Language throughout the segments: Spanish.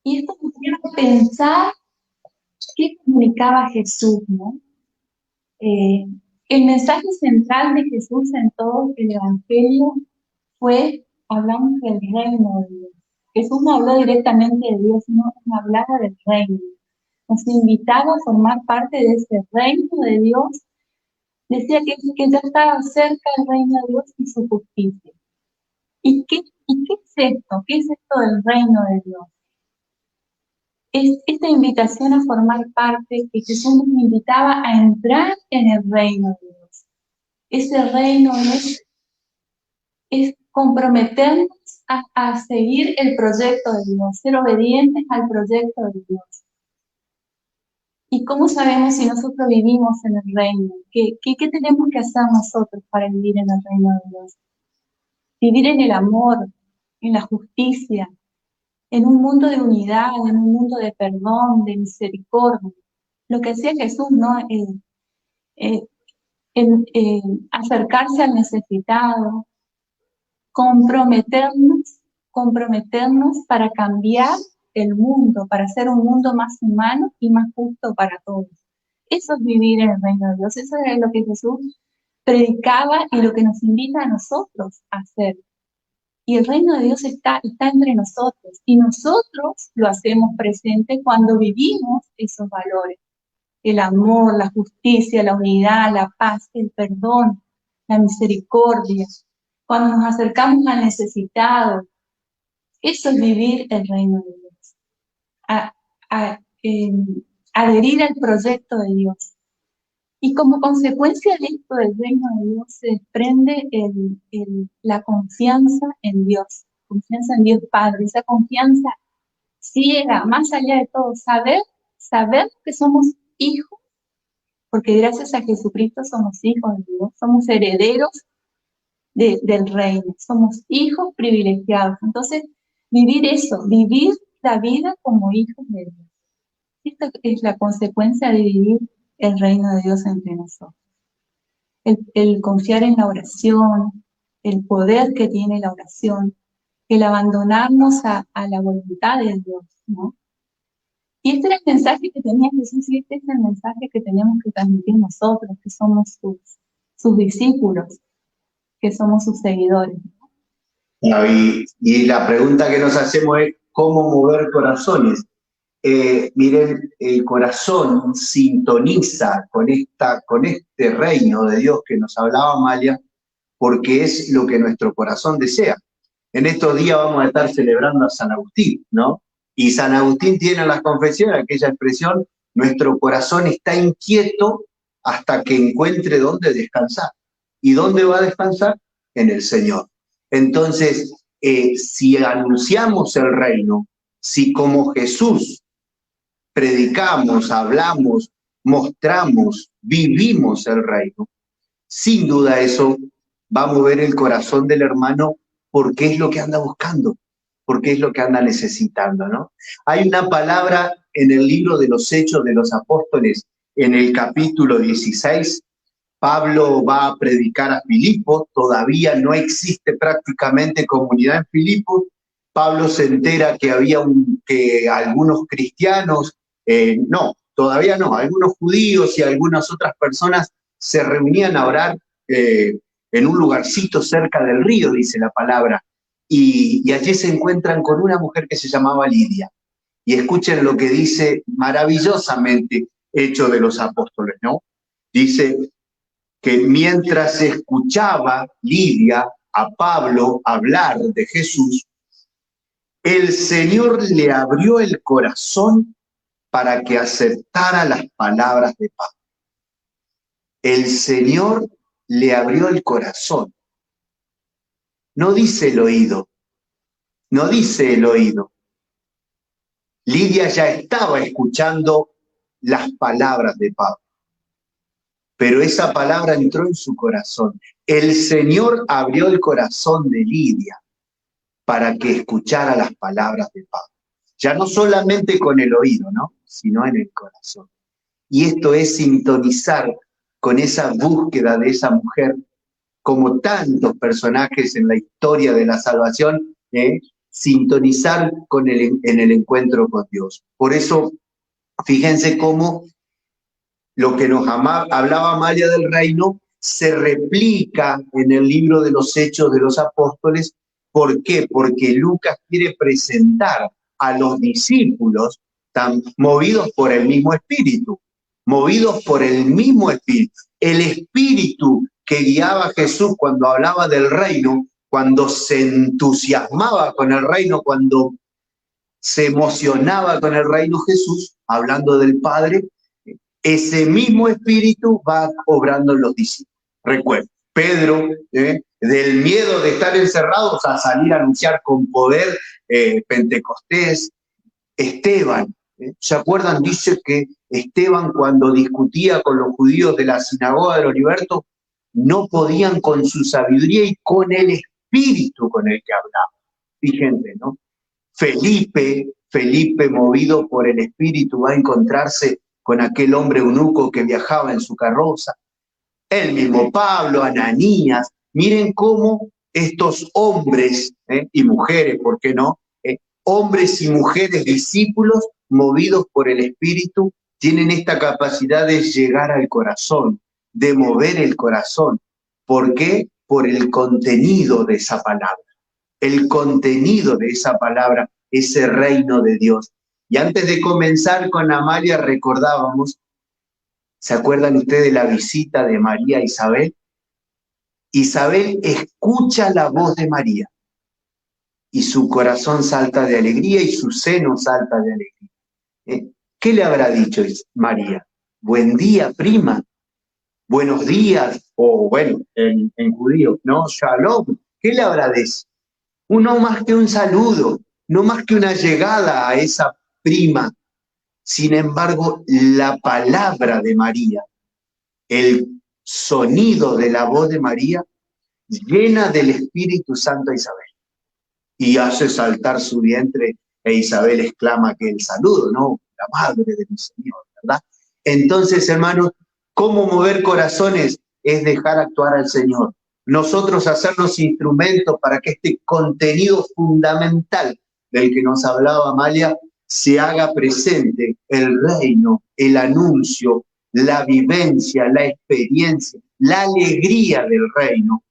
Y esto me hacía pensar qué comunicaba Jesús, ¿no? El mensaje central de Jesús en todo el Evangelio fue, hablamos del reino de Dios. Jesús no habló directamente de Dios, sino nos hablaba del reino. Nos invitaba a formar parte de ese reino de Dios. Decía que ya estaba cerca el reino de Dios y su justicia. ¿Y qué es esto? ¿Qué es esto del reino de Dios? Es esta invitación a formar parte, que Jesús nos invitaba a entrar en el reino de Dios. Ese reino es comprometernos a seguir el proyecto de Dios, ser obedientes al proyecto de Dios. ¿Y cómo sabemos si nosotros vivimos en el reino? ¿Qué tenemos que hacer nosotros para vivir en el reino de Dios? Vivir en el amor, en la justicia, en un mundo de unidad, en un mundo de perdón, de misericordia. Lo que hacía Jesús, ¿no? Eh, acercarse al necesitado, comprometernos para cambiar el mundo, para hacer un mundo más humano y más justo para todos. Eso es vivir en el reino de Dios, eso es lo que Jesús predicaba y lo que nos invita a nosotros a hacer. Y el reino de Dios está entre nosotros y nosotros lo hacemos presente cuando vivimos esos valores. El amor, la justicia, la unidad, la paz, el perdón, la misericordia. Cuando nos acercamos al necesitado, eso es vivir el reino de Dios. Adherir al proyecto de Dios. Y como consecuencia de esto del reino de Dios se desprende la confianza en Dios Padre, esa confianza ciega, más allá de todo, saber que somos hijos, porque gracias a Jesucristo somos hijos de Dios, somos herederos del reino, somos hijos privilegiados. Entonces, vivir la vida como hijos de Dios. Esta es la consecuencia de vivir el reino de Dios entre nosotros. El confiar en la oración, el poder que tiene la oración, el abandonarnos a la voluntad de Dios, ¿no? Y este era el mensaje que tenía Jesús y este es el mensaje que tenemos que transmitir nosotros, que somos sus discípulos, que somos sus seguidores. Y la pregunta que nos hacemos es ¿cómo mover corazones? Miren, el corazón sintoniza con este reino de Dios que nos hablaba Amalia, porque es lo que nuestro corazón desea. En estos días vamos a estar celebrando a San Agustín, ¿no? Y San Agustín tiene en las confesiones aquella expresión, nuestro corazón está inquieto hasta que encuentre dónde descansar. ¿Y dónde va a descansar? En el Señor. Entonces, si anunciamos el reino, si como Jesús predicamos, hablamos, mostramos, vivimos el reino, sin duda eso va a mover el corazón del hermano porque es lo que anda buscando, porque es lo que anda necesitando, ¿no? Hay una palabra en el libro de los Hechos de los Apóstoles, en el capítulo 16, Pablo va a predicar a Filipos, todavía no existe prácticamente comunidad en Filipos. Pablo se entera que había que algunos cristianos, todavía no, algunos judíos y algunas otras personas se reunían a orar en un lugarcito cerca del río, dice la palabra, y allí se encuentran con una mujer que se llamaba Lidia. Y escuchen lo que dice maravillosamente Hechos de los Apóstoles, ¿no? Dice que mientras escuchaba Lidia a Pablo hablar de Jesús, el Señor le abrió el corazón para que aceptara las palabras de Pablo. El Señor le abrió el corazón. No dice el oído. No dice el oído. Lidia ya estaba escuchando las palabras de Pablo. Pero esa palabra entró en su corazón. El Señor abrió el corazón de Lidia para que escuchara las palabras de Pablo. Ya no solamente con el oído, ¿no? Sino en el corazón. Y esto es sintonizar con esa búsqueda de esa mujer, como tantos personajes en la historia de la salvación, sintonizar en el encuentro con Dios. Por eso, fíjense cómo lo que nos hablaba Amalia del reino se replica en el libro de los Hechos de los Apóstoles. ¿Por qué? Porque Lucas quiere presentar a los discípulos tan movidos por el mismo espíritu, movidos por el mismo espíritu. El espíritu que guiaba a Jesús cuando hablaba del reino, cuando se entusiasmaba con el reino, cuando se emocionaba con el reino Jesús, hablando del Padre, ese mismo espíritu va obrando en los discípulos. Recuerden, Pedro, del miedo de estar encerrados a salir a anunciar con poder Pentecostés. Esteban, ¿se acuerdan? Dice que Esteban, cuando discutía con los judíos de la sinagoga del Oliverto, no podían con su sabiduría y con el espíritu con el que hablaba. Fíjense, ¿no? Felipe, movido por el espíritu, va a encontrarse con aquel hombre eunuco que viajaba en su carroza. El mismo Pablo, Ananías. Miren cómo estos hombres y mujeres, ¿por qué no? Hombres y mujeres discípulos movidos por el espíritu tienen esta capacidad de llegar al corazón, de mover el corazón. ¿Por qué? Por el contenido de esa palabra. El contenido de esa palabra, ese reino de Dios. Y antes de comenzar con Amalia recordábamos, ¿se acuerdan ustedes de la visita de María a Isabel? Isabel escucha la voz de María y su corazón salta de alegría y su seno salta de alegría. ¿Qué le habrá dicho María? Buen día, prima. Buenos días, o bueno, en judío, ¿no? Shalom. ¿Qué le habrá dicho? No más que un saludo, no más que una llegada a esa prima. Sin embargo, la palabra de María, el sonido de la voz de María, llena del Espíritu Santo a Isabel y hace saltar su vientre, e Isabel exclama que el saludo, ¿no? La madre de mi Señor, ¿verdad? Entonces, hermanos, ¿cómo mover corazones? Es dejar actuar al Señor. Nosotros hacernos instrumentos para que este contenido fundamental del que nos hablaba Amalia se haga presente, el reino, el anuncio, la vivencia, la experiencia, la alegría del reino.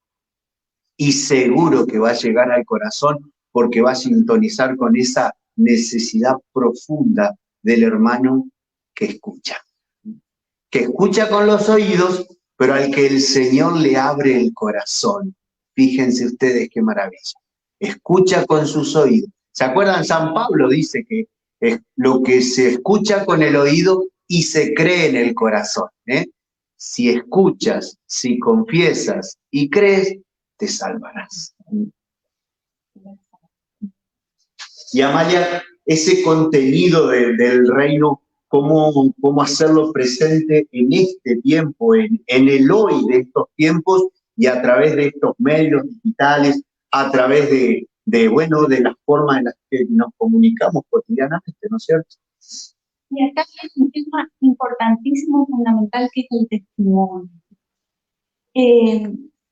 Y seguro que va a llegar al corazón porque va a sintonizar con esa necesidad profunda del hermano que escucha con los oídos, pero al que el Señor le abre el corazón. Fíjense ustedes qué maravilla. Escucha con sus oídos. ¿Se acuerdan? San Pablo dice que es lo que se escucha con el oído y se cree en el corazón. Si escuchas, si confiesas y crees, te salvarás. Y Amalia, ese contenido del reino, ¿cómo hacerlo presente en este tiempo, en el hoy de estos tiempos y a través de estos medios digitales, a través de las formas en las que nos comunicamos cotidianamente, ¿no es cierto? Y acá hay un tema importantísimo, fundamental, que es el testimonio.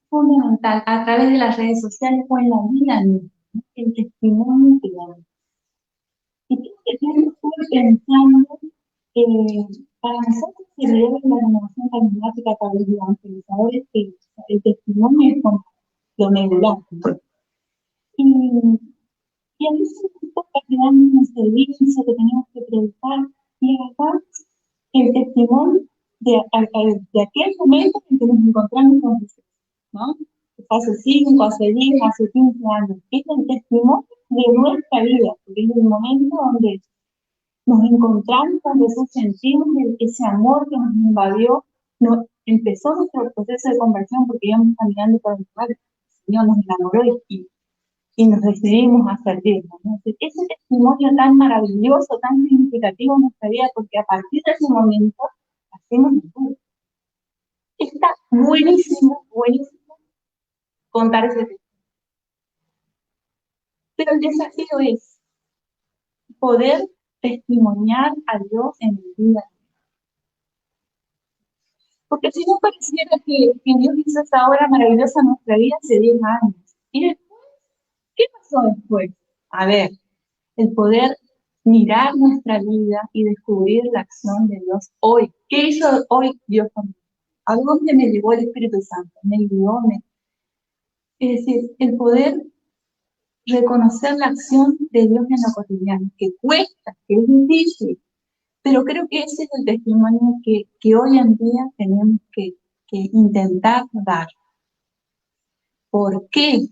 Fundamental, a través de las redes sociales o en la vida misma, el testimonio que damos. Y creo que siempre estuve pensando, para nosotros servidores de la renovación carismática para los evangelizadores, que el testimonio es como lo medular, ¿no? Y a veces nos toca quedarnos en un servicio que tenemos que predicar, y acá el testimonio de aquel momento en que nos encontramos con Jesús, ¿no? Hace 5, hace 10, hace 15 años. Es el testimonio de nuestra vida, porque es el momento donde nos encontramos con Jesús, sentimos ese amor que nos invadió, empezó nuestro proceso de conversión porque íbamos caminando por el lugar, el Señor nos enamoró y nos decidimos a servirnos, ¿no? Ese testimonio tan maravilloso, tan significativo en nuestra vida, porque a partir de ese momento hacemos todo. Está buenísimo contar ese testimonio. Pero el desafío es poder testimoniar a Dios en el día a día. Porque si no pareciera que Dios hizo esa obra maravillosa en nuestra vida hace 10 años. ¿Y después? ¿Qué pasó después? A ver, el poder mirar nuestra vida y descubrir la acción de Dios hoy. ¿Qué hizo hoy Dios conmigo? ¿A dónde me llevó el Espíritu Santo? Me guió, Es decir, el poder reconocer la acción de Dios en lo cotidiano, que cuesta, que es difícil, pero creo que ese es el testimonio que hoy en día tenemos que intentar dar. ¿Por qué?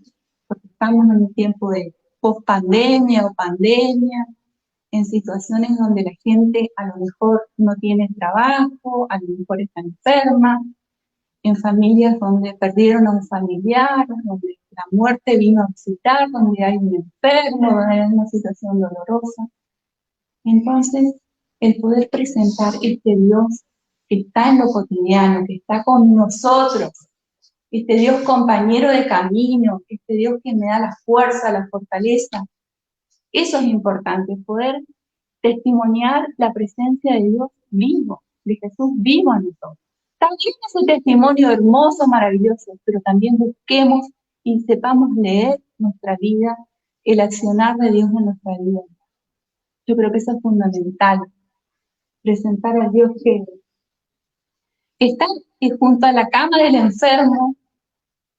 Porque estamos en un tiempo de post-pandemia o pandemia, en situaciones donde la gente a lo mejor no tiene trabajo, a lo mejor está enferma, en familias donde perdieron a un familiar, donde la muerte vino a visitar, donde hay un enfermo, donde hay una situación dolorosa. Entonces, el poder presentar este Dios que está en lo cotidiano, que está con nosotros, este Dios compañero de camino, este Dios que me da la fuerza, la fortaleza, eso es importante, poder testimoniar la presencia de Dios vivo, de Jesús vivo en nosotros. También es un testimonio hermoso, maravilloso, pero también busquemos y sepamos leer nuestra vida, el accionar de Dios en nuestra vida. Yo creo que eso es fundamental, presentar al Dios que está junto a la cama del enfermo,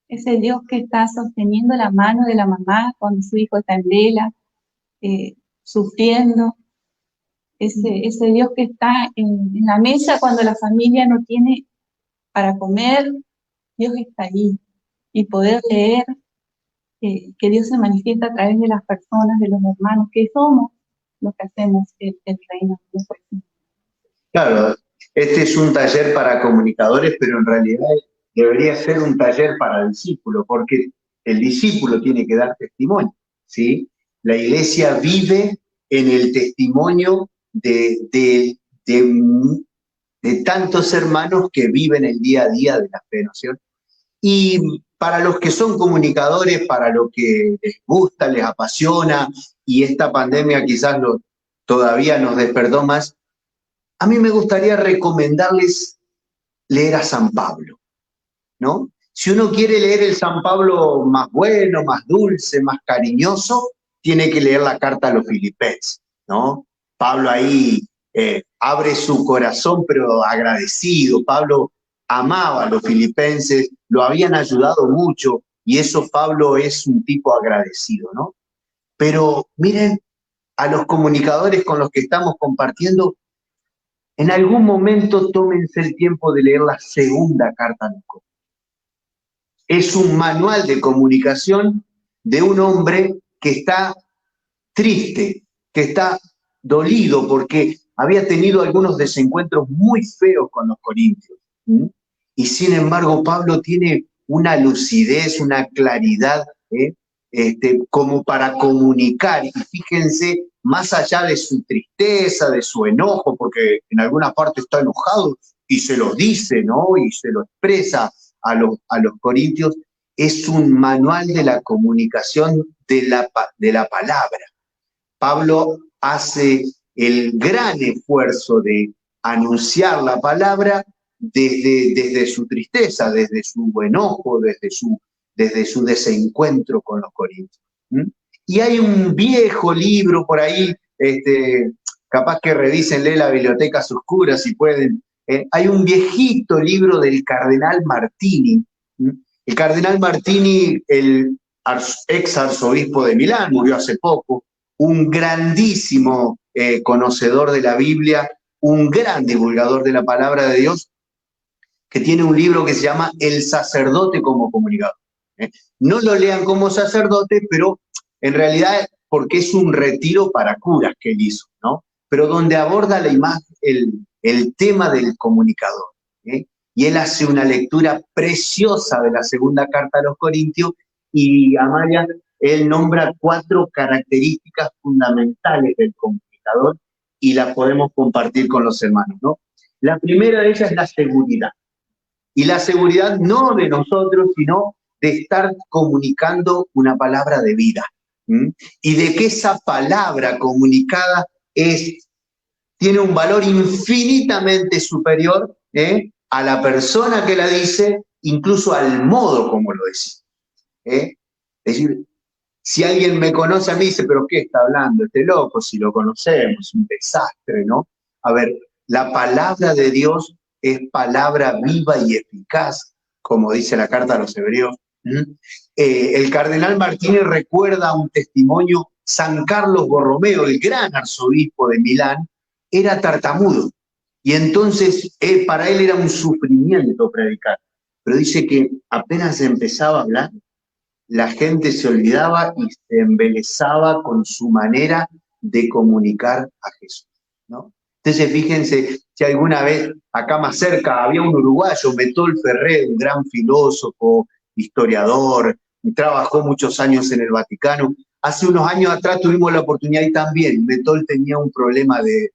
ese Dios que está sosteniendo la mano de la mamá cuando su hijo está en vela, sufriendo, ese Dios que está en la mesa cuando la familia no tiene para comer, Dios está ahí. Y poder leer que Dios se manifiesta a través de las personas, de los hermanos, que somos los que hacemos el reino. Claro, este es un taller para comunicadores, pero en realidad debería ser un taller para discípulos, porque el discípulo tiene que dar testimonio, ¿sí? La iglesia vive en el testimonio de tantos hermanos que viven el día a día de la fe, ¿no es cierto? Y para los que son comunicadores, para los que les gusta, les apasiona, y esta pandemia quizás todavía nos despertó más, a mí me gustaría recomendarles leer a San Pablo, ¿no? Si uno quiere leer el San Pablo más bueno, más dulce, más cariñoso, tiene que leer la carta a los Filipenses, ¿no? Pablo ahí abre su corazón, pero agradecido. Pablo amaba a los filipenses, lo habían ayudado mucho, y eso Pablo es un tipo agradecido, ¿no? Pero miren, a los comunicadores con los que estamos compartiendo, en algún momento tómense el tiempo de leer la segunda carta a los Corintios. Es un manual de comunicación de un hombre que está triste, que está dolido porque había tenido algunos desencuentros muy feos con los corintios. Y sin embargo, Pablo tiene una lucidez, una claridad, como para comunicar. Y fíjense, más allá de su tristeza, de su enojo, porque en alguna parte está enojado y se lo dice, ¿no? Y se lo expresa a los corintios, es un manual de la comunicación de la palabra. Pablo hace el gran esfuerzo de anunciar la palabra desde su tristeza, desde su enojo, desde su desencuentro con los corintios. Y hay un viejo libro por ahí, capaz que revísenle la Bibliotecas Oscuras si pueden. Hay un viejito libro del cardenal Martini. El cardenal Martini, el ex arzobispo de Milán, murió hace poco, un grandísimo conocedor de la Biblia, un gran divulgador de la palabra de Dios, que tiene un libro que se llama El sacerdote como comunicador. No lo lean como sacerdote, pero en realidad porque es un retiro para curas que él hizo, ¿no? Pero donde aborda la imagen, el tema del comunicador. Y él hace una lectura preciosa de la segunda carta a los Corintios, y Amalia, él nombra 4 características fundamentales del comunicador y las podemos compartir con los hermanos, ¿no? La primera de ellas es la seguridad. Y la seguridad no de nosotros, sino de estar comunicando una palabra de vida. Y de que esa palabra comunicada tiene un valor infinitamente superior a la persona que la dice, incluso al modo como lo decimos. Es decir, Si alguien me conoce a mí, dice, pero ¿qué está hablando este loco? Si lo conocemos, un desastre, ¿no? A ver, la palabra de Dios es palabra viva y eficaz, como dice la carta a los Hebreos. El cardenal Martínez recuerda un testimonio. San Carlos Borromeo, el gran arzobispo de Milán, era tartamudo. Y entonces para él era un sufrimiento predicar. Pero dice que apenas empezaba a hablar, la gente se olvidaba y se embelesaba con su manera de comunicar a Jesús, ¿no? Entonces, fíjense, si alguna vez acá más cerca había un uruguayo, Metol Ferrer, un gran filósofo, historiador, y trabajó muchos años en el Vaticano. Hace unos años atrás tuvimos la oportunidad y también Metol tenía un problema de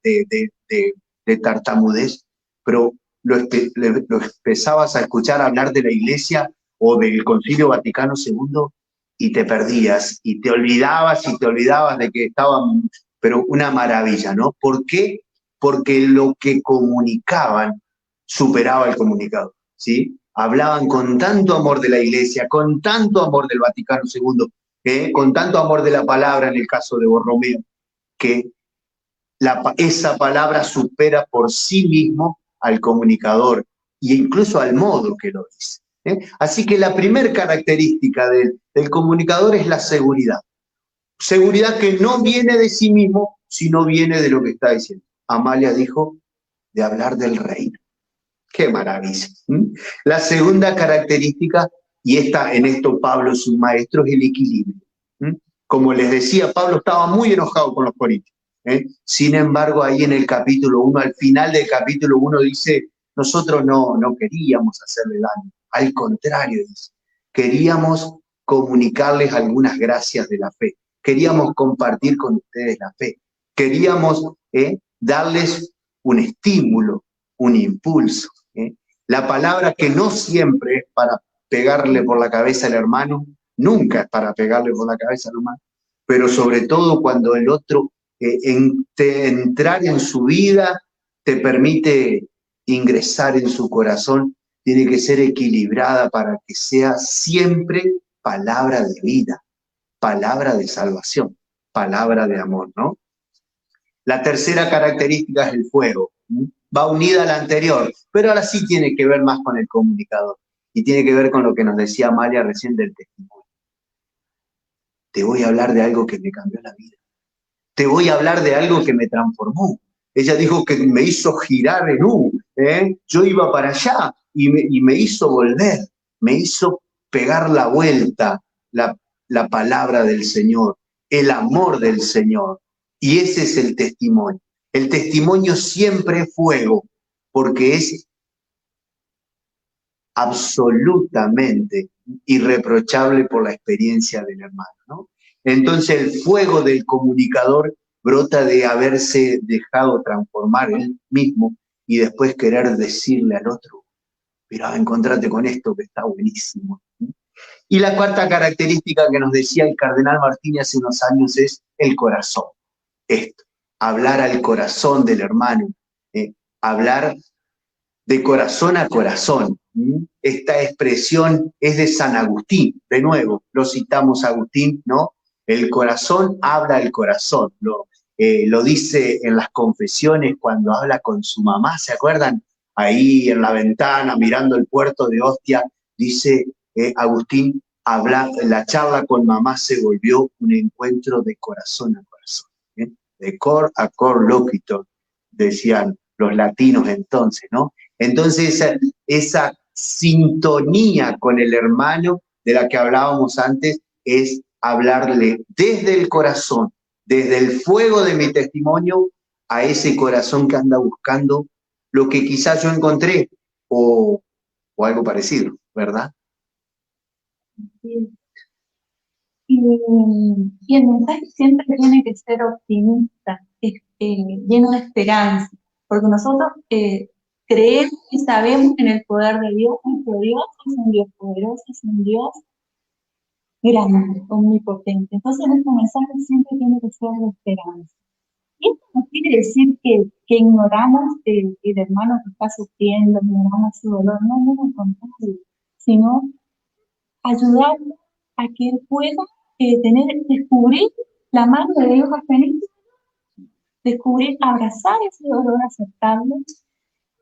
tartamudez, pero lo empezabas a escuchar hablar de la iglesia o del Concilio Vaticano II y te perdías y te olvidabas de que estaban, pero una maravilla, ¿no? ¿Por qué? Porque lo que comunicaban superaba el comunicado, ¿sí? Hablaban con tanto amor de la iglesia, con tanto amor del Vaticano II, con tanto amor de la palabra en el caso de Borromeo, que esa palabra supera por sí mismo al comunicador e incluso al modo que lo dice. Así que la primera característica del comunicador es la seguridad. Seguridad que no viene de sí mismo, sino viene de lo que está diciendo. Amalia dijo de hablar del reino. ¡Qué maravilla! La segunda característica, y en esto Pablo es un maestro, es el equilibrio. Como les decía, Pablo estaba muy enojado con los corintios. Sin embargo, ahí en el capítulo 1, al final del capítulo 1 dice, nosotros no queríamos hacerle daño, al contrario, dice, queríamos comunicarles algunas gracias de la fe, queríamos compartir con ustedes la fe, queríamos darles un estímulo, un impulso. La palabra que no siempre es para pegarle por la cabeza al hermano, nunca es para pegarle por la cabeza al hermano, pero sobre todo cuando el otro entrar en su vida te permite ingresar en su corazón, tiene que ser equilibrada para que sea siempre palabra de vida, palabra de salvación, palabra de amor, ¿no? La tercera característica es el fuego. Va unida a la anterior, pero ahora sí tiene que ver más con el comunicador y tiene que ver con lo que nos decía Amalia recién del testimonio. Te voy a hablar de algo que me cambió la vida. Te voy a hablar de algo que me transformó. Ella dijo que me hizo girar en U. Yo iba para allá y me hizo volver, me hizo pegar la vuelta, la palabra del Señor, el amor del Señor. Y ese es el testimonio. El testimonio siempre es fuego, porque es absolutamente irreprochable por la experiencia del hermano, ¿no? Entonces el fuego del comunicador brota de haberse dejado transformar él mismo y después querer decirle al otro, mira, encontrate con esto que está buenísimo. Y la cuarta característica que nos decía el cardenal Martínez hace unos años es el corazón. Esto, hablar al corazón del hermano, hablar de corazón a corazón. Esta expresión es de San Agustín, de nuevo, lo citamos a Agustín, ¿no? El corazón habla al corazón, lo dice en las confesiones cuando habla con su mamá, ¿se acuerdan? Ahí en la ventana, mirando el puerto de Ostia, dice Agustín, la charla con mamá se volvió un encuentro de corazón a corazón, de cor a cor loquitur, decían los latinos entonces, ¿no? Entonces, esa sintonía con el hermano de la que hablábamos antes es hablarle desde el corazón, desde el fuego de mi testimonio, a ese corazón que anda buscando lo que quizás yo encontré o algo parecido, ¿verdad? Sí. Y el mensaje siempre tiene que ser optimista, lleno de esperanza, porque nosotros creemos y sabemos en el poder de Dios. Nuestro Dios es un Dios poderoso, es un Dios grande, omnipotente. Entonces nuestro mensaje siempre tiene que ser de esperanza. Y esto no quiere decir que ignoramos el hermano que está sufriendo, ignoramos su dolor, no, al contrario, sino ayudarlo a que él pueda descubrir la mano de Dios hasta en esto, descubrir, abrazar ese dolor, aceptarlo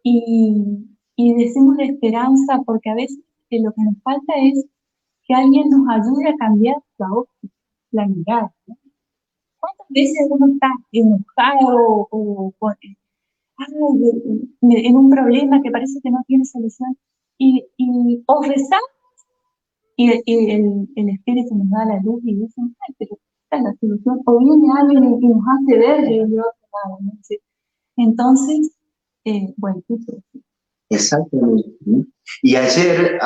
y decimos la esperanza, porque a veces lo que nos falta es que alguien nos ayude a cambiar la óptica, la mirada, ¿no? ¿Cuántas veces uno está enojado en un problema que parece que no tiene solución o rezar y el Espíritu nos da la luz y dice, ay, pero esta es la solución, o viene alguien y nos hace ver de otro lado, ¿no? Entonces, bueno, eso. Exactamente. Y ayer,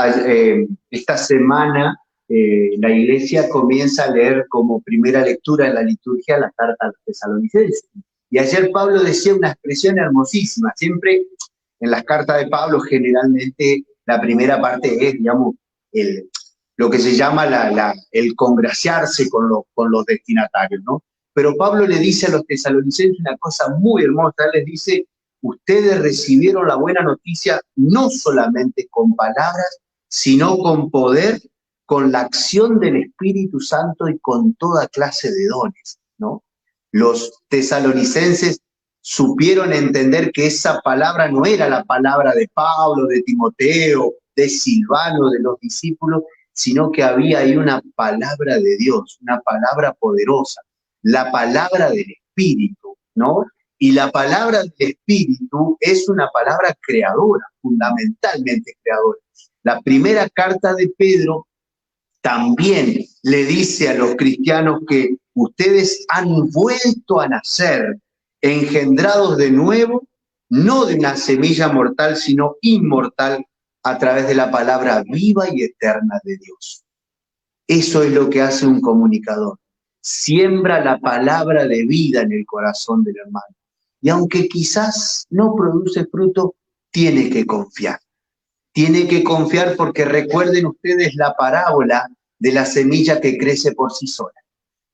esta semana, la iglesia comienza a leer como primera lectura en la liturgia la carta a los tesalonicenses. Y ayer Pablo decía una expresión hermosísima. Siempre en las cartas de Pablo, generalmente, la primera parte es, digamos, lo que se llama el congraciarse con los destinatarios, ¿no? Pero Pablo le dice a los tesalonicenses una cosa muy hermosa. Él les dice: ustedes recibieron la buena noticia no solamente con palabras, sino con poder, con la acción del Espíritu Santo y con toda clase de dones, ¿no? Los tesalonicenses supieron entender que esa palabra no era la palabra de Pablo, de Timoteo, de Silvano, de los discípulos, sino que había ahí una palabra de Dios, una palabra poderosa, la palabra del Espíritu, ¿no? Y la palabra del Espíritu es una palabra creadora, fundamentalmente creadora. La primera carta de Pedro también le dice a los cristianos que ustedes han vuelto a nacer, engendrados de nuevo, no de una semilla mortal, sino inmortal, a través de la palabra viva y eterna de Dios. Eso es lo que hace un comunicador. Siembra la palabra de vida en el corazón del hermano. Y aunque quizás no produce fruto, tiene que confiar. Tiene que confiar porque recuerden ustedes la parábola de la semilla que crece por sí sola.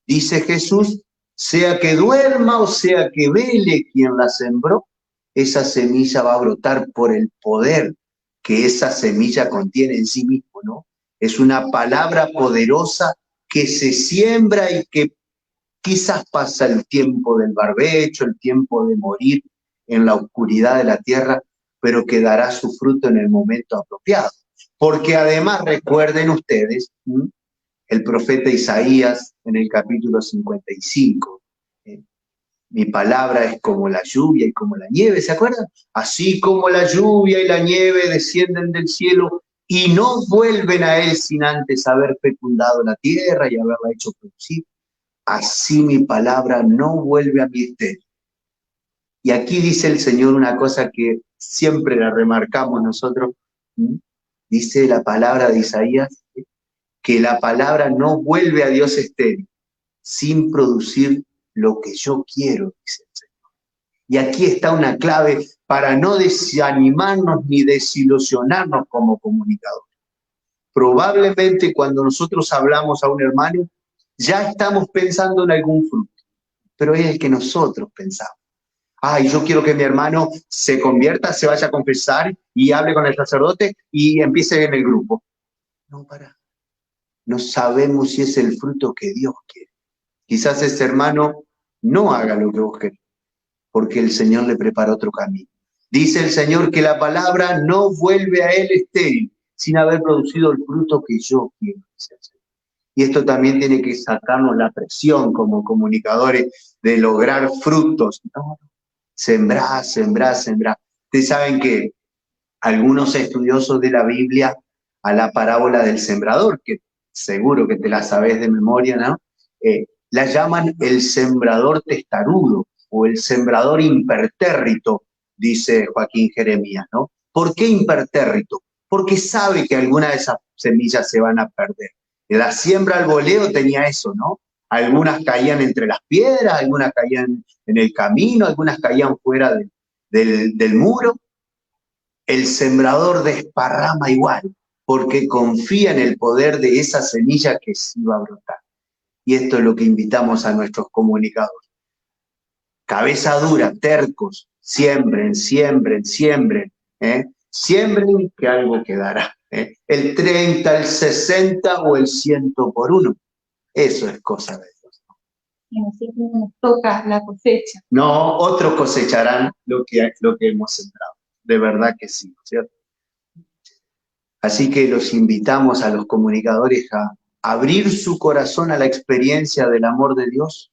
Dice Jesús, sea que duerma o sea que vele quien la sembró, esa semilla va a brotar por el poder que esa semilla contiene en sí mismo, ¿no? Es una palabra poderosa que se siembra y que quizás pasa el tiempo del barbecho, el tiempo de morir en la oscuridad de la tierra, pero que dará su fruto en el momento apropiado. Porque además recuerden ustedes, el profeta Isaías en el capítulo 55, mi palabra es como la lluvia y como la nieve, ¿se acuerdan? Así como la lluvia y la nieve descienden del cielo y no vuelven a él sin antes haber fecundado la tierra y haberla hecho producir, así mi palabra no vuelve a mi estéril. Y aquí dice el Señor una cosa que siempre la remarcamos nosotros, dice la palabra de Isaías, que la palabra no vuelve a Dios estéril, sin producir lo que yo quiero, dice el Señor. Y aquí está una clave para no desanimarnos ni desilusionarnos como comunicadores. Probablemente cuando nosotros hablamos a un hermano, ya estamos pensando en algún fruto, pero es el que nosotros pensamos. Ay, yo quiero que mi hermano se convierta, se vaya a confesar y hable con el sacerdote y empiece en el grupo. No, no sabemos si es el fruto que Dios quiere. Quizás ese hermano no haga lo que vos querés, porque el Señor le prepara otro camino. Dice el Señor que la palabra no vuelve a él estéril, sin haber producido el fruto que yo quiero, dice el Señor. Y esto también tiene que sacarnos la presión como comunicadores de lograr frutos. No, sembrá, sembrá, sembrá. Ustedes saben que algunos estudiosos de la Biblia, a la parábola del sembrador, que seguro que te la sabés de memoria, ¿no? La llaman el sembrador testarudo o el sembrador impertérrito, dice Joaquín Jeremías, ¿no? ¿Por qué impertérrito? Porque sabe que algunas de esas semillas se van a perder. La siembra al voleo tenía eso, ¿no? Algunas caían entre las piedras, algunas caían en el camino, algunas caían fuera del muro. El sembrador desparrama igual, porque confía en el poder de esa semilla que sí va a brotar. Y esto es lo que invitamos a nuestros comunicadores. Cabeza dura, tercos, siembren, siembren, siembren. Siembren que algo quedará. El 30, el 60 o el 100 por 1. Eso es cosa de Dios. Y a nosotros no nos toca la cosecha. No, otros cosecharán lo que hemos sembrado. De verdad que sí, ¿cierto? Así que los invitamos a los comunicadores a abrir su corazón a la experiencia del amor de Dios,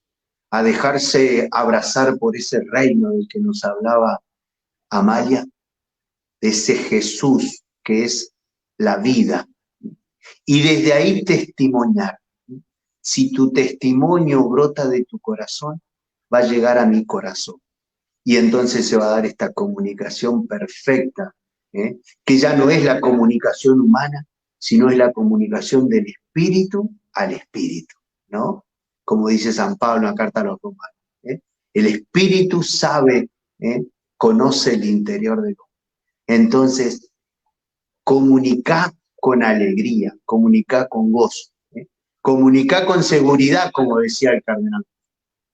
a dejarse abrazar por ese reino del que nos hablaba Amalia, de ese Jesús que es la vida. Y desde ahí testimoniar. Si tu testimonio brota de tu corazón, va a llegar a mi corazón. Y entonces se va a dar esta comunicación perfecta, que ya no es la comunicación humana, sino es la comunicación del espíritu al espíritu, ¿no? Como dice San Pablo en la carta a los Romanos. El espíritu sabe, conoce el interior del hombre. Entonces, comunicá con alegría, comunicá con gozo, comunicá con seguridad, como decía el cardenal,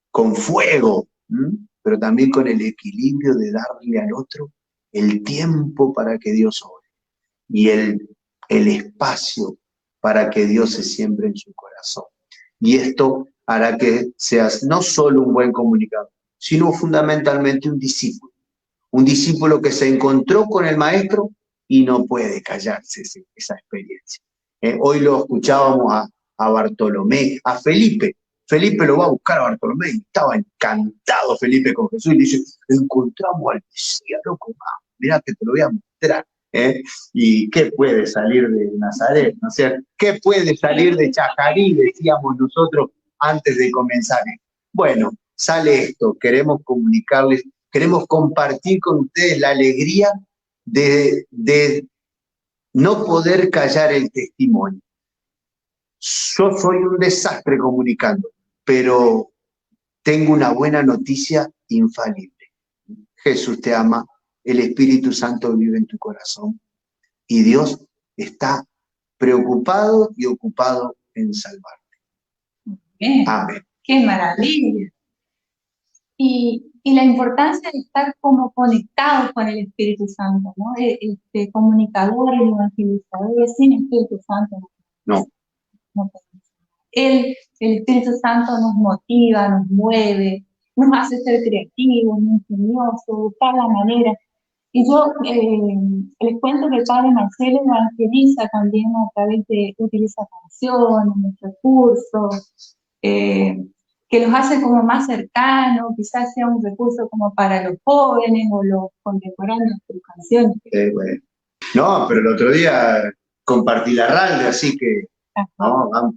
con fuego, pero también con el equilibrio de darle al otro el tiempo para que Dios obre y el espacio para que Dios se siembre en su corazón. Y esto hará que seas no solo un buen comunicador, sino fundamentalmente un discípulo que se encontró con el maestro y no puede callarse esa experiencia. Hoy lo escuchábamos a Bartolomé, a Felipe. Felipe lo va a buscar a Bartolomé y estaba encantado Felipe con Jesús y le dice, encontramos al Mesías, loco, mirá que te lo voy a mostrar. ¿Y qué puede salir de Nazaret? ¿No? O sea, ¿qué puede salir de Chajarí? Decíamos nosotros antes de comenzar. Bueno, sale esto, queremos comunicarles, queremos compartir con ustedes la alegría de no poder callar el testimonio. Yo soy un desastre comunicando, pero tengo una buena noticia infalible. Jesús te ama, el Espíritu Santo vive en tu corazón y Dios está preocupado y ocupado en salvarte. Bien. Amén. ¡Qué maravilla! Y la importancia de estar como conectados con el Espíritu Santo, ¿no? Comunicadores, evangelizadores, sin Espíritu Santo. No. El Espíritu Santo nos motiva, nos mueve, nos hace ser creativos, ingeniosos, buscar la manera. Y yo les cuento que el Padre Marcelo evangeliza también a través de, utiliza canciones, recursos, que los hace como más cercanos, quizás sea un recurso como para los jóvenes o los contemporáneos de sus canciones. Bueno. No, pero el otro día compartí la radio, así que no, vamos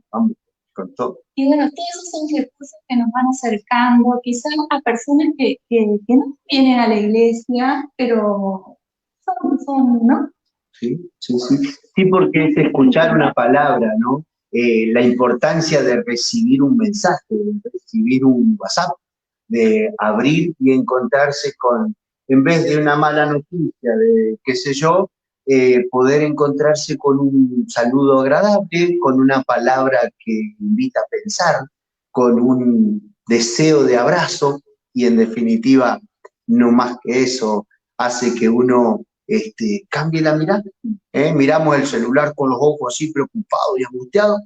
con todo. Y bueno, todos esos son recursos que nos van acercando, quizás a personas que no vienen a la iglesia, pero son ¿no? Sí, sí, sí. Sí, porque es escuchar una palabra, ¿no? La importancia de recibir un mensaje, de recibir un WhatsApp, de abrir y encontrarse con, en vez de una mala noticia, de qué sé yo, poder encontrarse con un saludo agradable, con una palabra que invita a pensar, con un deseo de abrazo y en definitiva, no más que eso, hace que uno cambie la mirada. Miramos el celular con los ojos así preocupados y angustiados.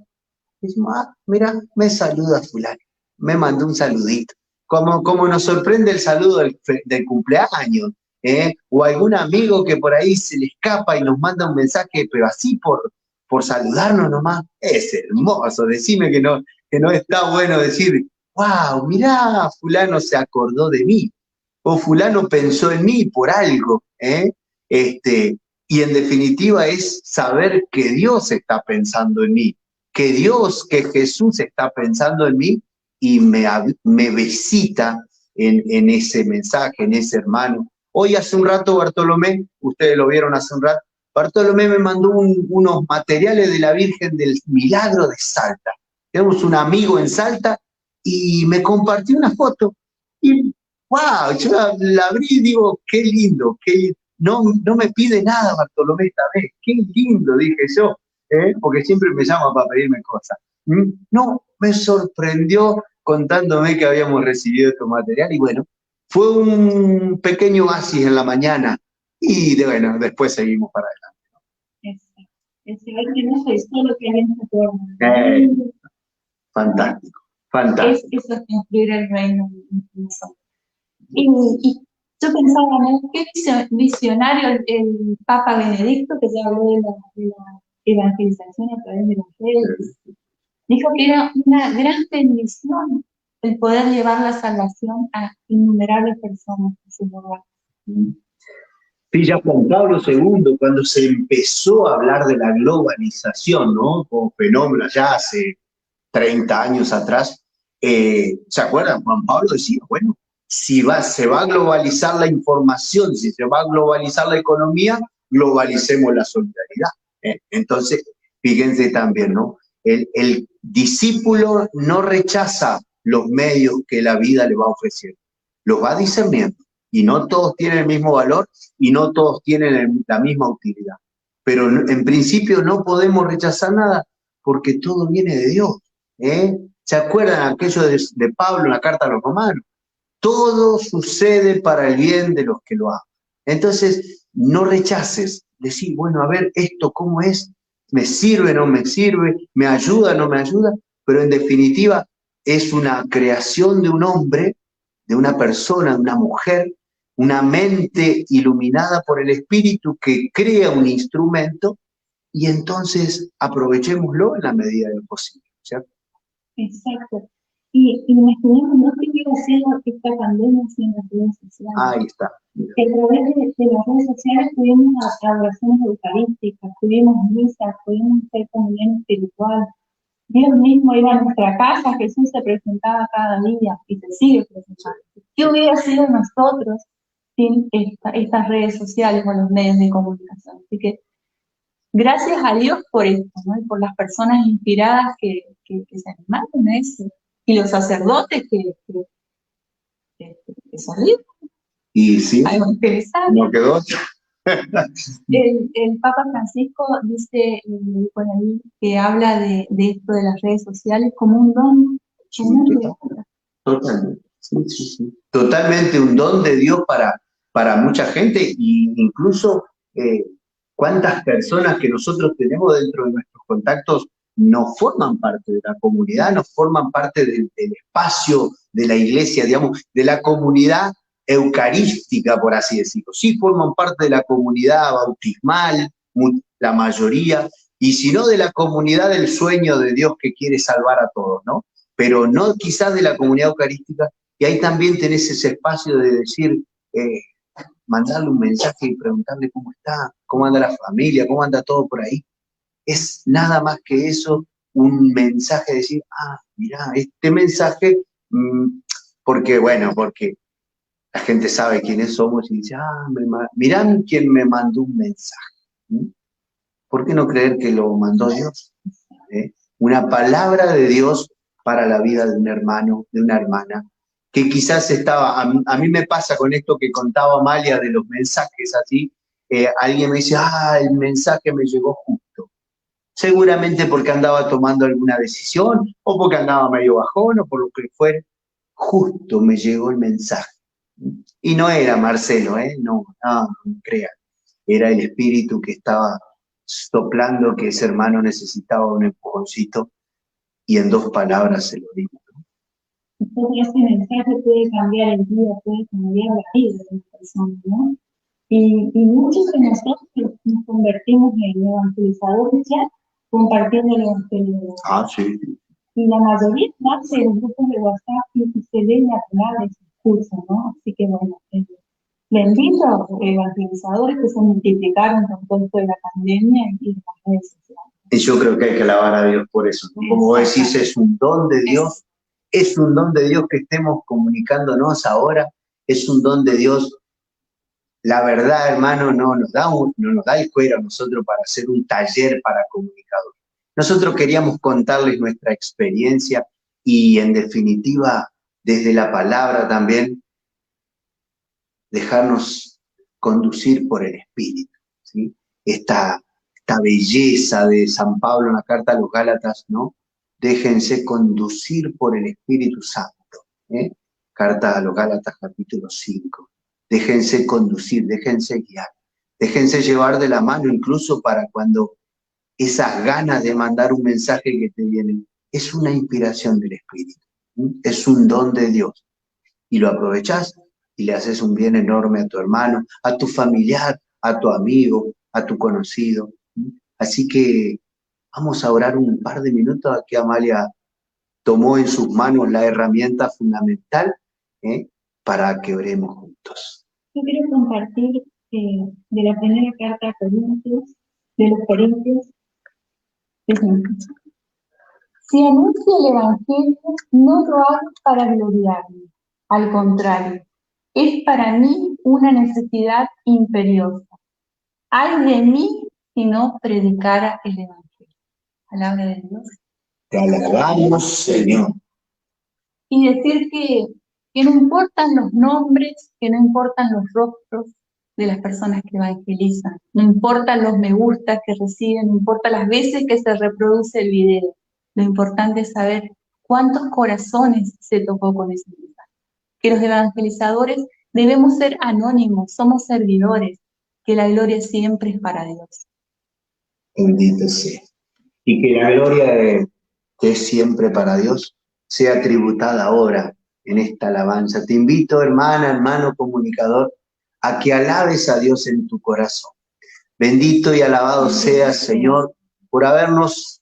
Y decimos, mira, me saluda fulano, me mandó un saludito. Como nos sorprende el saludo del cumpleaños, o algún amigo que por ahí se le escapa y nos manda un mensaje, pero así por saludarnos nomás. Es hermoso, decime que no está bueno decir, wow, mirá, fulano se acordó de mí, o fulano pensó en mí por algo, y en definitiva es saber que Dios está pensando en mí, que Jesús está pensando en mí y me visita en ese mensaje, en ese hermano. Hoy hace un rato Bartolomé, ustedes lo vieron hace un rato, Bartolomé me mandó unos materiales de la Virgen del Milagro de Salta. Tenemos un amigo en Salta y me compartió una foto y wow, yo la abrí y digo, qué lindo, no me pide nada Bartolomé esta vez, qué lindo, dije yo, porque siempre me llama para pedirme cosas. No, me sorprendió contándome que habíamos recibido estos material y bueno, fue un pequeño oasis en la mañana y bueno, después seguimos para adelante. Hay que no sé, todo lo que hay en esta forma. Fantástico, fantástico. Eso es construir el reino en nosotros. Y yo pensaba, ¿no? Qué visionario el Papa Benedicto, que ya habló de la evangelización a través de las redes. Dijo que era una gran bendición el poder llevar la salvación a innumerables personas en su lugar. Sí, ya Juan Pablo II, cuando se empezó a hablar de la globalización, ¿no? Como fenómeno ya hace 30 años atrás, ¿se acuerdan? Juan Pablo decía, bueno, si se va a globalizar la información, si se va a globalizar la economía, globalicemos la solidaridad. Entonces, fíjense también, ¿no? El discípulo no rechaza los medios que la vida le va ofreciendo, los va discerniendo. Y no todos tienen el mismo valor y no todos tienen la misma utilidad. Pero en principio no podemos rechazar nada porque todo viene de Dios. ¿Se acuerdan aquello de Pablo en la carta a los romanos? Todo sucede para el bien de los que lo aman. Entonces, no rechaces. Decir, bueno, a ver, esto cómo es, me sirve, no me sirve, me ayuda, no me ayuda, pero en definitiva es una creación de un hombre, de una persona, de una mujer, una mente iluminada por el Espíritu que crea un instrumento y entonces aprovechémoslo en la medida de lo posible, ¿cierto? Exacto. Y imaginemos, no que hubiera sido esta pandemia sin las redes sociales. Ahí está. Que a través de las redes sociales tuvimos adoraciones eucarísticas, tuvimos misas, pudimos hacer comunión espiritual. Dios mismo iba a nuestra casa, Jesús se presentaba cada día y se sigue presentando. ¿Qué hubiera sido nosotros sin estas redes sociales o los medios de comunicación? Así que gracias a Dios por esto, ¿no? Y por las personas inspiradas que se animaron a eso. Y los sacerdotes que salieron Y sí, a evangelizar. no quedó. El Papa Francisco dice por ahí que habla de esto de las redes sociales como un don. Sí, totalmente. Sí, sí, sí. Totalmente un don de Dios para mucha gente e incluso cuántas personas que nosotros tenemos dentro de nuestros contactos no forman parte de la comunidad, no forman parte del espacio de la iglesia, digamos, de la comunidad eucarística, por así decirlo. Sí forman parte de la comunidad bautismal, la mayoría, y si no de la comunidad del sueño de Dios que quiere salvar a todos, ¿no? Pero no quizás de la comunidad eucarística, y ahí también tenés ese espacio de decir, mandarle un mensaje y preguntarle cómo está, cómo anda la familia, cómo anda todo por ahí. Es nada más que eso, un mensaje, decir, mirá, este mensaje, porque la gente sabe quiénes somos y dice, mirá quién me mandó un mensaje. ¿Por qué no creer que lo mandó Dios? Una palabra de Dios para la vida de un hermano, de una hermana, que quizás estaba, a mí me pasa con esto que contaba Amalia de los mensajes así, alguien me dice, el mensaje me llegó justo. Seguramente porque andaba tomando alguna decisión, o porque andaba medio bajón, o por lo que fuera. Justo me llegó el mensaje. Y no era Marcelo, no crean. Era el espíritu que estaba soplando que ese hermano necesitaba un empujoncito y en 2 palabras se lo digo. Entonces ese mensaje puede cambiar el día, puede cambiar la vida de una persona, ¿no? Y muchos de nosotros nos convertimos en evangelizadores ya compartiendo el evangelio. Sí. Y la mayoría nace en grupos de WhatsApp y se lee la palabra y se escucha, ¿no? Así que bueno, benditos evangelizadores que se multiplicaron con todo esto de la pandemia y las redes sociales. Y yo creo que hay que alabar a Dios por eso, ¿no? Como vos decís, es un don de Dios, es un don de Dios que estemos comunicándonos ahora, es un don de Dios. La verdad, hermano, no nos da el cuero a nosotros para hacer un taller para comunicadores. Nosotros queríamos contarles nuestra experiencia y, en definitiva, desde la palabra también, dejarnos conducir por el Espíritu, ¿sí? Esta belleza de San Pablo en la carta a los Gálatas, ¿no? Déjense conducir por el Espíritu Santo, Carta a los Gálatas, capítulo 5. Déjense conducir, déjense guiar, déjense llevar de la mano incluso para cuando esas ganas de mandar un mensaje que te vienen, es una inspiración del Espíritu, es un don de Dios. Y lo aprovechás y le haces un bien enorme a tu hermano, a tu familiar, a tu amigo, a tu conocido. Así que vamos a orar un par de minutos. Aquí Amalia tomó en sus manos la herramienta fundamental, ¿eh? Para que oremos juntos. Yo quiero compartir de la primera carta a Corintios, de los Corintios. Si anuncio el Evangelio, no lo hago para gloriarme. Al contrario, es para mí una necesidad imperiosa. Ay de mí si no predicara el Evangelio. Palabra de Dios. Te alabamos, Señor. Y decir que no importan los nombres, que no importan los rostros de las personas que evangelizan, no importan los me gusta que reciben, no importa las veces que se reproduce el video. Lo importante es saber cuántos corazones se tocó con ese mensaje. Que los evangelizadores debemos ser anónimos, somos servidores, que la gloria siempre es para Dios. Bendito sea. Y que la gloria que es siempre para Dios sea tributada ahora en esta alabanza. Te invito, hermana, hermano comunicador, a que alabes a Dios en tu corazón. Bendito y alabado sea, Señor, por habernos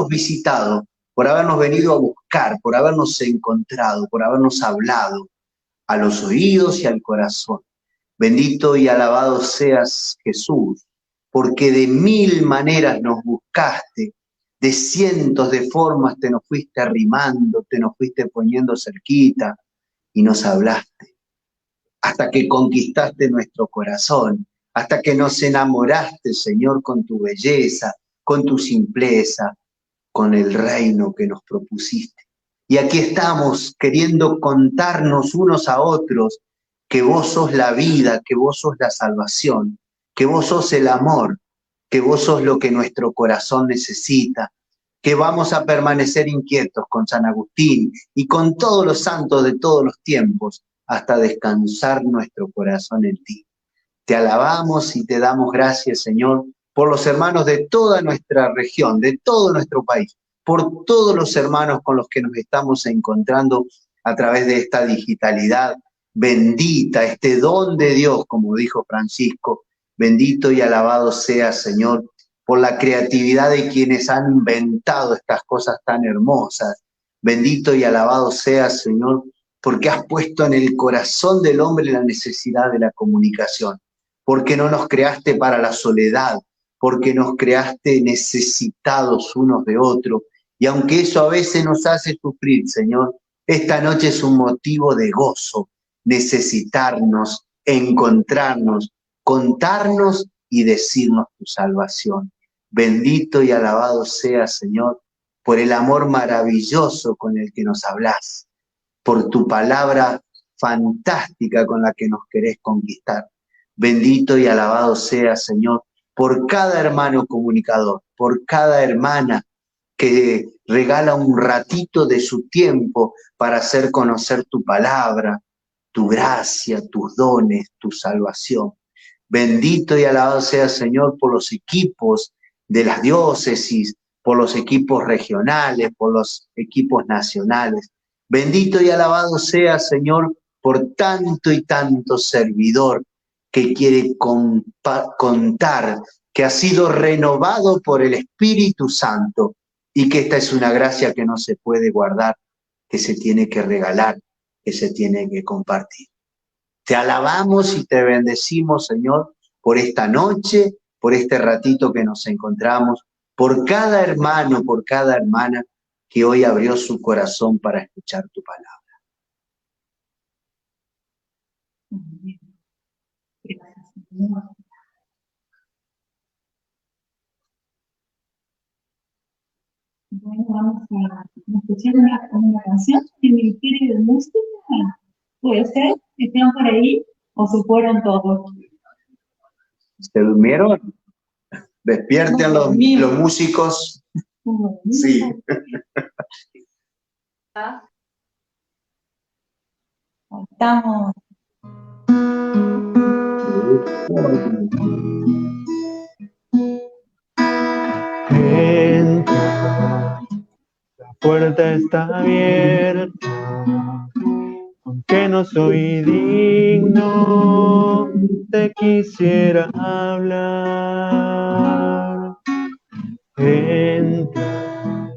visitado, por habernos venido a buscar, por habernos encontrado, por habernos hablado a los oídos y al corazón. Bendito y alabado seas, Jesús, porque de mil maneras nos buscaste, de cientos de formas te nos fuiste arrimando, te nos fuiste poniendo cerquita y nos hablaste, hasta que conquistaste nuestro corazón, hasta que nos enamoraste, Señor, con tu belleza, con tu simpleza, con el reino que nos propusiste. Y aquí estamos queriendo contarnos unos a otros que vos sos la vida, que vos sos la salvación, que vos sos el amor, que vos sos lo que nuestro corazón necesita, que vamos a permanecer inquietos con San Agustín y con todos los santos de todos los tiempos hasta descansar nuestro corazón en ti. Te alabamos y te damos gracias, Señor, por los hermanos de toda nuestra región, de todo nuestro país, por todos los hermanos con los que nos estamos encontrando a través de esta digitalidad bendita, este don de Dios, como dijo Francisco. Bendito y alabado sea, Señor, por la creatividad de quienes han inventado estas cosas tan hermosas. Bendito y alabado sea, Señor, porque has puesto en el corazón del hombre la necesidad de la comunicación, porque no nos creaste para la soledad, porque nos creaste necesitados unos de otros. Y aunque eso a veces nos hace sufrir, Señor, esta noche es un motivo de gozo, necesitarnos, encontrarnos, contarnos y decirnos tu salvación. Bendito y alabado sea, Señor, por el amor maravilloso con el que nos hablas, por tu palabra fantástica con la que nos querés conquistar. Bendito y alabado sea, Señor, por cada hermano comunicador, por cada hermana que regala un ratito de su tiempo para hacer conocer tu palabra, tu gracia, tus dones, tu salvación. Bendito y alabado sea, Señor, por los equipos de las diócesis, por los equipos regionales, por los equipos nacionales. Bendito y alabado sea, Señor, por tanto y tanto servidor que quiere contar que ha sido renovado por el Espíritu Santo y que esta es una gracia que no se puede guardar, que se tiene que regalar, que se tiene que compartir. Te alabamos y te bendecimos, Señor, por esta noche, por este ratito que nos encontramos, por cada hermano, por cada hermana que hoy abrió su corazón para escuchar tu palabra. Gracias, Señor. Bueno, vamos a escuchar una canción del Ministerio de Música. ¿Puede ser? ¿Están por ahí o se fueron todos? ¿Se durmieron? Despierten los músicos. Sí. Estamos. Entra, la puerta está abierta, aunque no soy digno, te quisiera hablar. Entra,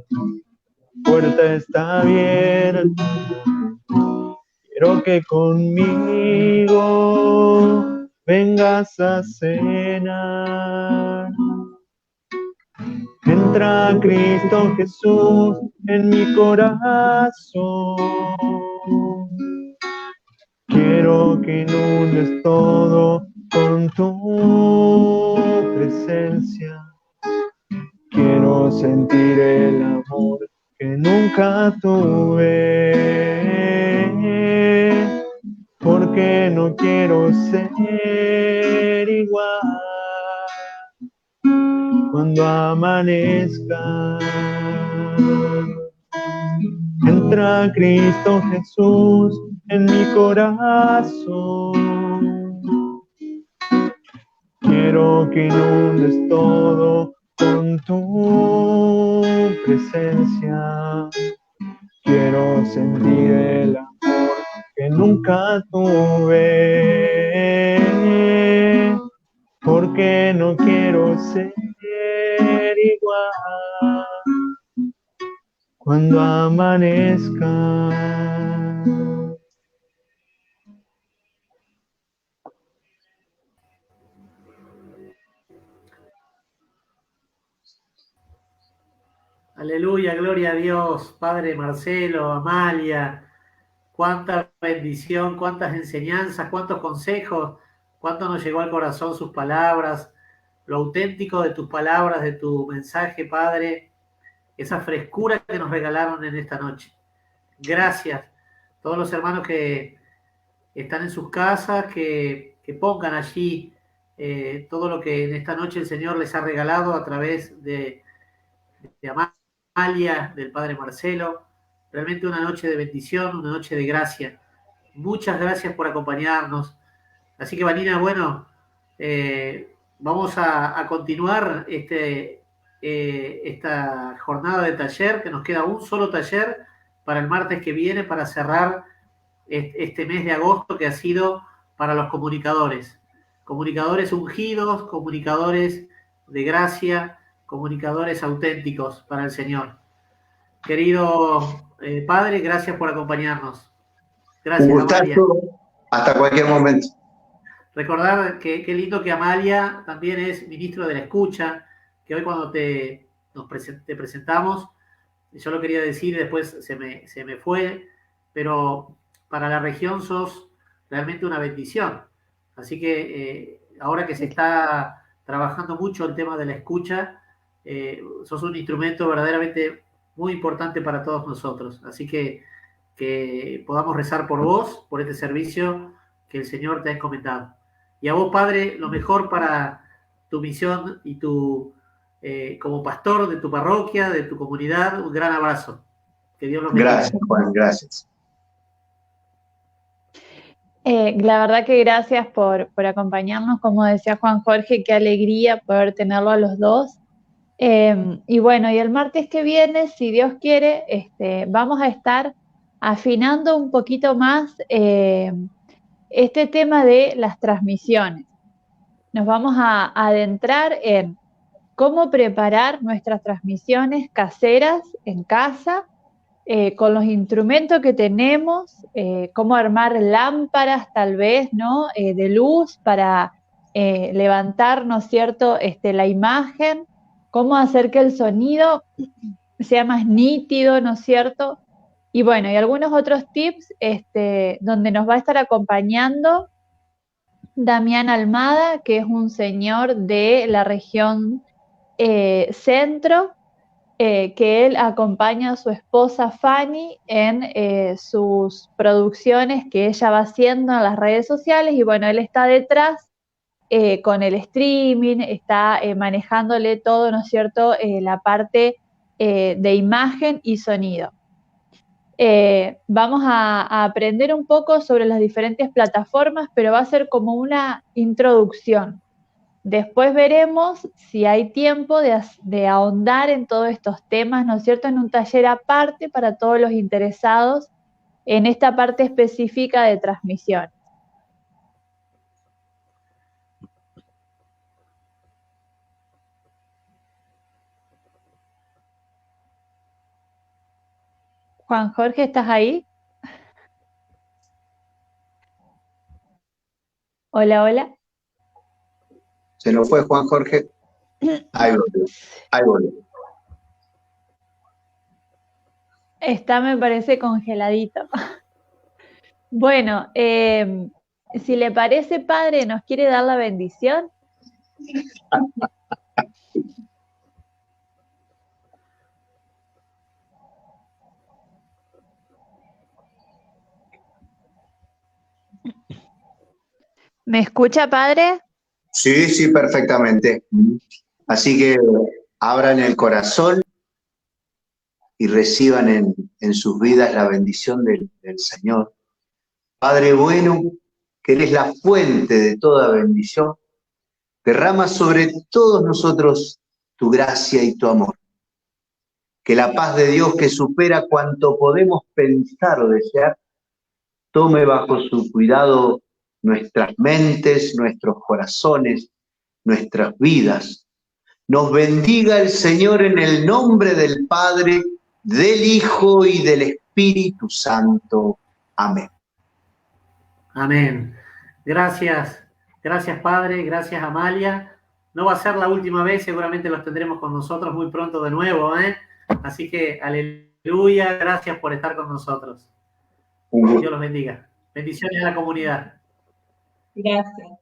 puerta está abierta, quiero que conmigo vengas a cenar. Entra Cristo Jesús en mi corazón. Quiero que inundes todo con tu presencia. Quiero sentir el amor que nunca tuve, porque no quiero ser igual cuando amanezca. Entra Cristo Jesús en mi corazón. Quiero que inundes todo con tu presencia. Quiero sentir el amor que nunca tuve, porque no quiero ser igual cuando amanezca. Aleluya, gloria a Dios, Padre Marcelo, Amalia, cuánta bendición, cuántas enseñanzas, cuántos consejos, cuánto nos llegó al corazón sus palabras, lo auténtico de tus palabras, de tu mensaje, Padre, esa frescura que nos regalaron en esta noche. Gracias. Todos los hermanos que están en sus casas, que pongan allí todo lo que en esta noche el Señor les ha regalado a través de Amalia, del Padre Marcelo. Realmente una noche de bendición, una noche de gracia. Muchas gracias por acompañarnos. Así que, Vanina, bueno, vamos a continuar esta jornada de taller, que nos queda un solo taller para el martes que viene, para cerrar este mes de agosto que ha sido para los comunicadores. Comunicadores ungidos, comunicadores de gracia, comunicadores auténticos para el Señor. Querido Padre, gracias por acompañarnos. Gracias, un gustazo, Amalia. hasta cualquier momento. Recordar que qué lindo que Amalia también es ministro de la escucha, que hoy cuando te presentamos, yo lo quería decir y después se me fue, pero para la región sos realmente una bendición. Así que ahora que se está trabajando mucho el tema de la escucha, sos un instrumento verdaderamente muy importante para todos nosotros. Así que podamos rezar por vos, por este servicio que el Señor te ha encomendado. Y a vos, Padre, lo mejor para tu misión y como pastor de tu parroquia, de tu comunidad, un gran abrazo. Que Dios los bendiga. Gracias, Juan, gracias. La verdad que gracias por acompañarnos, como decía Juan Jorge, qué alegría poder tenerlo a los dos. Y bueno, y el martes que viene, si Dios quiere, vamos a estar afinando un poquito más este tema de las transmisiones. Nos vamos a adentrar en cómo preparar nuestras transmisiones caseras en casa, con los instrumentos que tenemos, cómo armar lámparas tal vez, ¿no? De luz para levantar, ¿no es cierto?, la imagen, cómo hacer que el sonido sea más nítido, ¿no es cierto? Y bueno, y algunos otros tips donde nos va a estar acompañando Damián Almada, que es un señor de la región centro, que él acompaña a su esposa Fanny en sus producciones que ella va haciendo en las redes sociales, y bueno, él está detrás con el streaming, está manejándole todo, ¿no es cierto?, la parte de imagen y sonido. Vamos a aprender un poco sobre las diferentes plataformas, pero va a ser como una introducción. Después veremos si hay tiempo de ahondar en todos estos temas, ¿no es cierto?, en un taller aparte para todos los interesados en esta parte específica de transmisión. Juan Jorge, ¿estás ahí? Hola, hola. ¿Se nos fue Juan Jorge? Ahí volvió, ahí volvió. Está, me parece, congeladito. Bueno, si le parece, padre, ¿nos quiere dar la bendición? ¿Me escucha, padre? Sí, sí, perfectamente. Así que abran el corazón y reciban en sus vidas la bendición del Señor. Padre bueno, que eres la fuente de toda bendición, derrama sobre todos nosotros tu gracia y tu amor. Que la paz de Dios, que supera cuanto podemos pensar o desear, tome bajo su cuidado nuestras mentes, nuestros corazones, nuestras vidas. Nos bendiga el Señor en el nombre del Padre, del Hijo y del Espíritu Santo. Amén. Amén. Gracias, gracias Padre, gracias Amalia. No va a ser la última vez, seguramente los tendremos con nosotros muy pronto de nuevo, ¿eh? Así que, aleluya, gracias por estar con nosotros. Dios los bendiga. Bendiciones a la comunidad. Gracias.